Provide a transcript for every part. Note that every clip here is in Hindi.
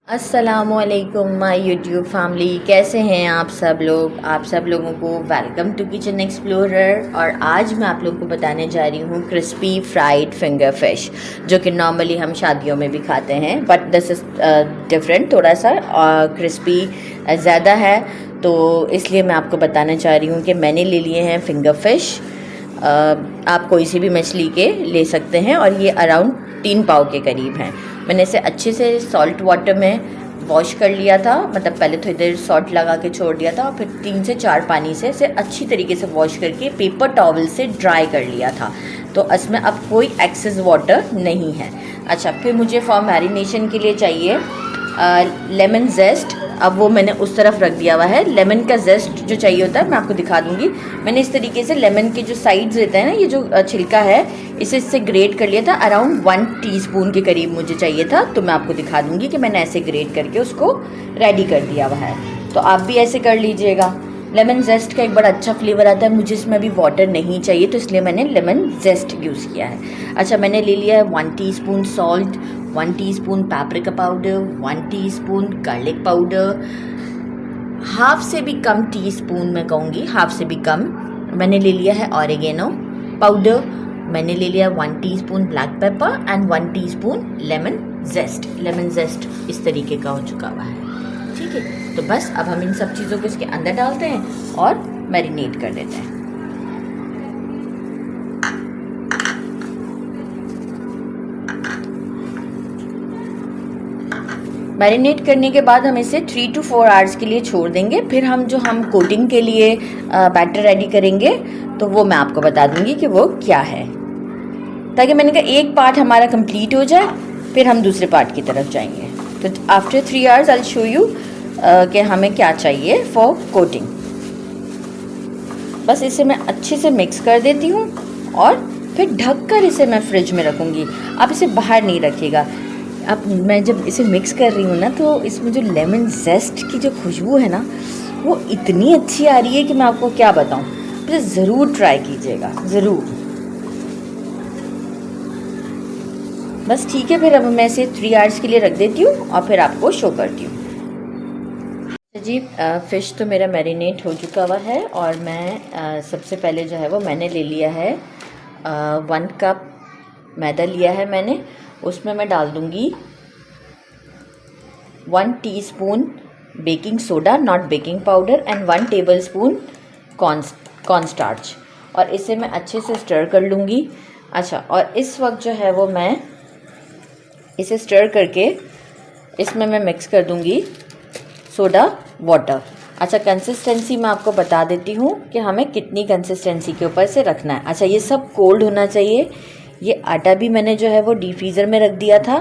अस्सलामुअलैकुम माय यूट्यूब फैमिली, कैसे हैं आप सब लोग। आप सब लोगों को वेलकम टू किचन एक्सप्लोरर। और आज मैं आप लोगों को बताने जा रही हूँ क्रिस्पी फ्राइड फिंगर फिश, जो कि नॉर्मली हम शादियों में भी खाते हैं, बट दिस इज़ डिफरेंट, थोड़ा सा क्रिस्पी ज़्यादा है, तो इसलिए मैं आपको बताना चाह रही हूँ कि मैंने ले लिए हैं फिंगर फिश। आप कोई सी भी मछली के ले सकते हैं और ये अराउंड 3 पाव के करीब हैं। मैंने इसे अच्छे से सॉल्ट वाटर में वॉश कर लिया था, मतलब पहले थोड़ी देर सॉल्ट लगा के छोड़ दिया था और फिर 3 से 4 पानी से इसे अच्छी तरीके से वॉश करके पेपर टॉवल से ड्राई कर लिया था, तो इसमें अब कोई एक्सेस वाटर नहीं है। अच्छा, फिर मुझे फॉर मैरिनेशन के लिए चाहिए लेमन जेस्ट। अब वो मैंने उस तरफ रख दिया हुआ है। लेमन का जेस्ट जो चाहिए होता है मैं आपको दिखा दूंगी। मैंने इस तरीके से लेमन के जो साइड्स रहते हैं ना, ये जो छिलका है, इसे इससे ग्रेट कर लिया था। अराउंड 1 टीस्पून के करीब मुझे चाहिए था, तो मैं आपको दिखा दूंगी कि मैंने ऐसे ग्रेट करके उसको रेडी कर दिया हुआ है। तो आप भी ऐसे कर लीजिएगा। लेमन जेस्ट का एक बड़ा अच्छा फ्लेवर आता है। मुझे इसमें अभी वाटर नहीं चाहिए, तो इसलिए मैंने लेमन जेस्ट यूज़ किया है। अच्छा, मैंने ले लिया है 1 teaspoon salt, 1 teaspoon paprika powder, 1 teaspoon garlic powder, half से भी कम टीस्पून, मैं कहूँगी हाफ से भी कम मैंने ले लिया है ऑरिगेनो पाउडर। मैंने ले लिया 1 teaspoon black pepper and 1 teaspoon lemon zest. Lemon zest इस तरीके का हो चुका हुआ है, ठीक है। तो बस अब हम इन सब चीज़ों को इसके अंदर डालते हैं और मैरिनेट कर देते हैं। मैरिनेट करने के बाद हम इसे 3 to 4 आवर्स के लिए छोड़ देंगे। फिर हम कोटिंग के लिए बैटर रेडी करेंगे, तो वो मैं आपको बता दूंगी कि वो क्या है, ताकि मैंने कहा एक पार्ट हमारा कंप्लीट हो जाए, फिर हम दूसरे पार्ट की तरफ जाएंगे। तो after 3 hours I show you कि हमें क्या चाहिए फॉर कोटिंग। बस इसे मैं अच्छे से मिक्स कर देती हूँ और फिर ढककर इसे मैं फ्रिज में रखूँगी। आप इसे बाहर नहीं रखिएगा। अब मैं जब इसे मिक्स कर रही हूँ ना, तो इसमें जो लेमन जेस्ट की जो खुशबू है ना, वो इतनी अच्छी आ रही है कि मैं आपको क्या बताऊँ। इसे ज़रूर ट्राई कीजिएगा, ज़रूर। बस ठीक है, फिर अब मैं इसे 3 आवर्स के लिए रख देती हूँ और फिर आपको शो करती हूँ। जी, फ़िश तो मेरा मैरिनेट हो चुका हुआ है और मैं सबसे पहले जो है वो मैंने ले लिया है 1 कप मैदा लिया है मैंने। उसमें मैं डाल दूँगी 1 teaspoon baking soda, not baking powder, and 1 tablespoon corn starch, और इसे मैं अच्छे से स्टर कर लूँगी। अच्छा, और इस वक्त जो है वो मैं इसे स्टर करके इसमें मैं मिक्स कर दूँगी सोडा वाटर। अच्छा, कंसिस्टेंसी मैं आपको बता देती हूँ कि हमें कितनी कंसिस्टेंसी के ऊपर से रखना है। अच्छा, ये सब कोल्ड होना चाहिए। ये आटा भी मैंने जो है वो डीप फ्रीज़र में रख दिया था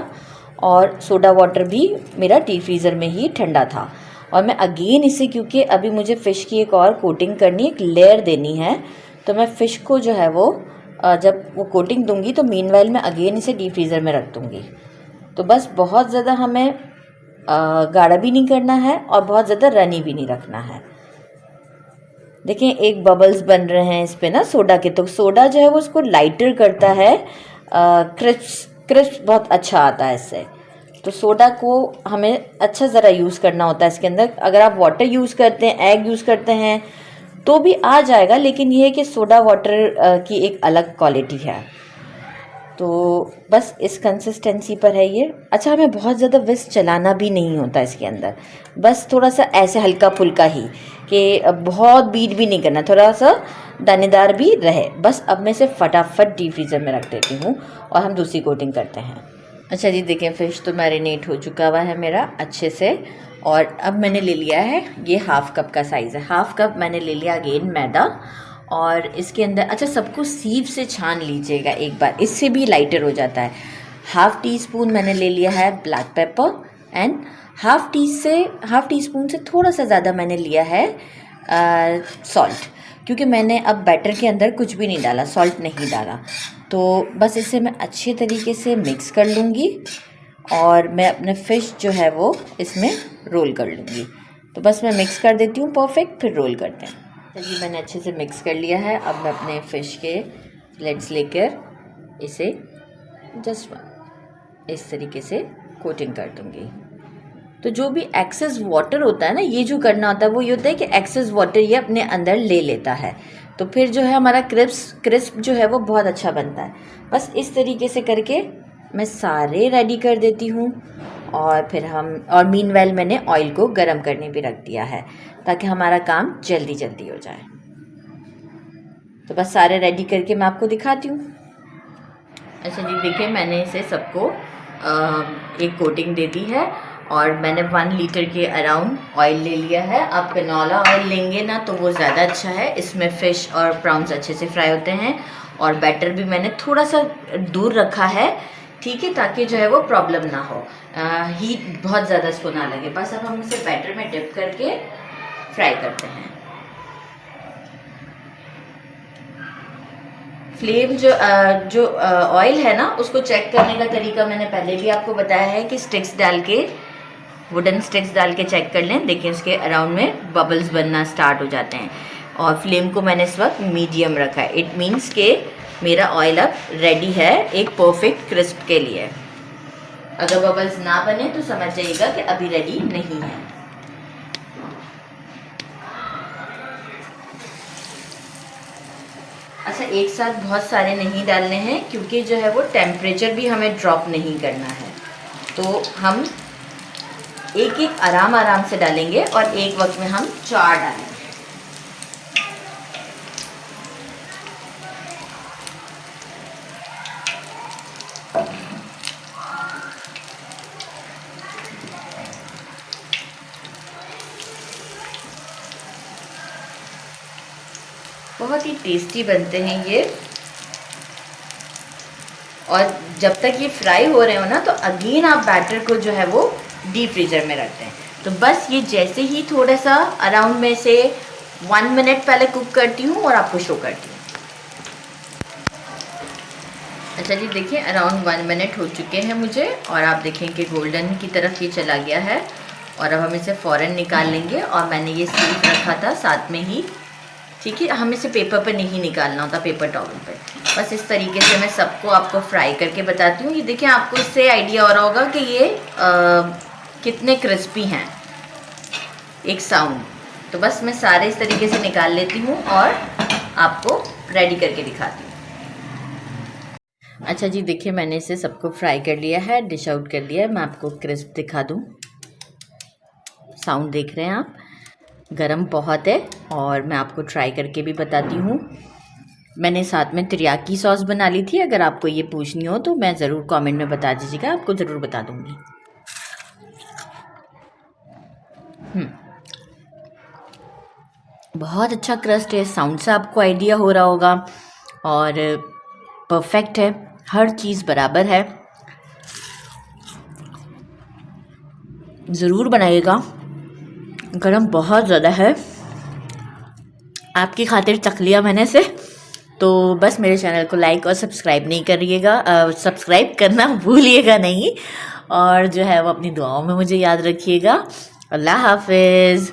और सोडा वाटर भी मेरा डीप फ्रीज़र में ही ठंडा था। और मैं अगेन इसे, क्योंकि अभी मुझे फ़िश की एक और कोटिंग करनी, एक लेयर देनी है, तो मैं फ़िश को जो है वो जब वो कोटिंग दूंगी तो मीनवाइल मैं अगेन इसे डीप फ्रीज़र में रख दूँगी। तो बस बहुत ज़्यादा हमें गाढ़ा भी नहीं करना है और बहुत ज़्यादा रनी भी नहीं रखना है। देखिए, एक बबल्स बन रहे हैं इस पे ना सोडा के, तो सोडा जो है वो उसको लाइटर करता है, क्रिस्प बहुत अच्छा आता है इससे। तो सोडा को हमें अच्छा ज़रा यूज़ करना होता है इसके अंदर। अगर आप वाटर यूज़ करते हैं, एग यूज़ करते हैं, तो भी आ जाएगा, लेकिन ये है कि सोडा वाटर की एक अलग क्वालिटी है। तो बस इस कंसिस्टेंसी पर है ये। अच्छा, हमें बहुत ज़्यादा विस्क चलाना भी नहीं होता इसके अंदर, बस थोड़ा सा ऐसे हल्का फुल्का ही, कि बहुत बीट भी नहीं करना, थोड़ा सा दानेदार भी रहे बस। अब मैं इसे फटाफट डीप फ्रीज़र में रख देती हूँ और हम दूसरी कोटिंग करते हैं। अच्छा जी, देखें, फ़िश तो मैरिनेट हो चुका हुआ है मेरा अच्छे से। और अब मैंने ले लिया है, ये 1/2 कप का साइज़ है, 1/2 कप मैंने ले लिया अगेन मैदा। और इसके अंदर, अच्छा, सबको सीव से छान लीजिएगा एक बार, इससे भी लाइटर हो जाता है। 1/2 टीस्पून मैंने ले लिया है black pepper and half tea spoon से थोड़ा सा ज़्यादा मैंने लिया है सॉल्ट, क्योंकि मैंने अब बैटर के अंदर कुछ भी नहीं डाला, सॉल्ट नहीं डाला। तो बस इसे मैं अच्छे तरीके से मिक्स कर लूँगी और मैं अपने फ़िश जो है वो इसमें रोल कर लूँगी। तो बस मैं मिक्स कर देती हूँ परफेक्ट, फिर रोल करते हैं। चलिए, मैंने अच्छे से मिक्स कर लिया है। अब मैं अपने फ़िश के लेट्स लेकर इसे जस्ट इस तरीके से कोटिंग कर दूँगी। तो जो भी एक्सेस वाटर होता है ना, ये जो करना होता है वो ये होता है कि एक्सेस वाटर ये अपने अंदर ले लेता है, तो फिर जो है हमारा क्रिस्प जो है वो बहुत अच्छा बनता है। बस इस तरीके से करके मैं सारे रेडी कर देती हूँ। और फिर और मीनवाइल मैंने ऑयल को गरम करने भी रख दिया है ताकि हमारा काम जल्दी जल्दी हो जाए। तो बस सारे रेडी करके मैं आपको दिखाती हूँ। अच्छा जी, देखिए मैंने इसे सबको एक कोटिंग दे दी है और मैंने 1 लीटर के अराउंड ऑयल ले लिया है। आप कैनोला ऑयल लेंगे ना तो वो ज़्यादा अच्छा है, इसमें फ़िश और प्राउंस अच्छे से फ्राई होते हैं। और बैटर भी मैंने थोड़ा सा दूर रखा है, ठीक है, ताकि जो है वो प्रॉब्लम ना हो, हीट बहुत ज़्यादा इसको ना लगे। बस अब हम इसे बैटर में डिप करके फ्राई करते हैं। फ्लेम जो ऑयल है ना, उसको चेक करने का तरीका मैंने पहले भी आपको बताया है कि स्टिक्स डाल के, वुडन स्टिक्स डाल के चेक कर लें। देखिए उसके अराउंड में बबल्स बनना स्टार्ट हो जाते हैं। और फ्लेम को मैंने इस वक्त मीडियम रखा है। इट मीन्स कि मेरा ऑयल अब रेडी है एक परफेक्ट क्रिस्प के लिए। अगर बबल्स ना बने तो समझ जाइएगा कि अभी रेडी नहीं है। अच्छा, एक साथ बहुत सारे नहीं डालने हैं क्योंकि जो है वो टेम्परेचर भी हमें ड्रॉप नहीं करना है, तो हम एक एक आराम आराम से डालेंगे और एक वक्त में हम 4 डालेंगे। बहुत ही टेस्टी बनते हैं ये। और जब तक ये फ्राई हो रहे हो ना, तो अगेन आप बैटर को जो है वो डीप फ्रीजर में रखते हैं। तो बस ये जैसे ही थोड़ा सा अराउंड में से 1 मिनट पहले कुक करती हूँ और आपको शो करती हूँ। अच्छा जी, देखिए अराउंड 1 मिनट हो चुके हैं मुझे, और आप देखें कि गोल्डन की तरफ ये चला गया है। और अब हम इसे फ़ौरन निकाल लेंगे। और मैंने ये सीख रखा था साथ में ही, ठीक है, हम इसे पेपर पर नहीं निकालना होता, पेपर टॉवल पे। बस इस तरीके से मैं सबको आपको फ्राई करके बताती हूँ। ये देखिए, आपको इससे आइडिया हो रहा होगा कि ये कितने क्रिस्पी हैं, एक साउंड। तो बस मैं सारे इस तरीके से निकाल लेती हूँ और आपको रेडी करके दिखाती हूँ। अच्छा जी, देखिए मैंने इसे सबको फ्राई कर लिया है, डिश आउट कर लिया है। मैं आपको क्रिस्प दिखा दूँ। साउंड देख रहे हैं आप, गरम बहुत है। और मैं आपको ट्राई करके भी बताती हूँ। मैंने साथ में तिरियाकी सॉस बना ली थी, अगर आपको ये पूछनी हो तो मैं ज़रूर कमेंट में बता दीजिएगा, आपको ज़रूर बता दूँगी। बहुत अच्छा क्रस्ट है, साउंड से आपको आइडिया हो रहा होगा। और परफेक्ट है, हर चीज़ बराबर है। ज़रूर बनाइएगा, गरम बहुत ज़्यादा है। आपकी खातिर चख लिया मैंने से। तो बस मेरे चैनल को लाइक और सब्सक्राइब नहीं करिएगा, सब्सक्राइब करना भूलिएगा नहीं। और जो है वो अपनी दुआओं में मुझे याद रखिएगा। अल्लाह हाफिज़।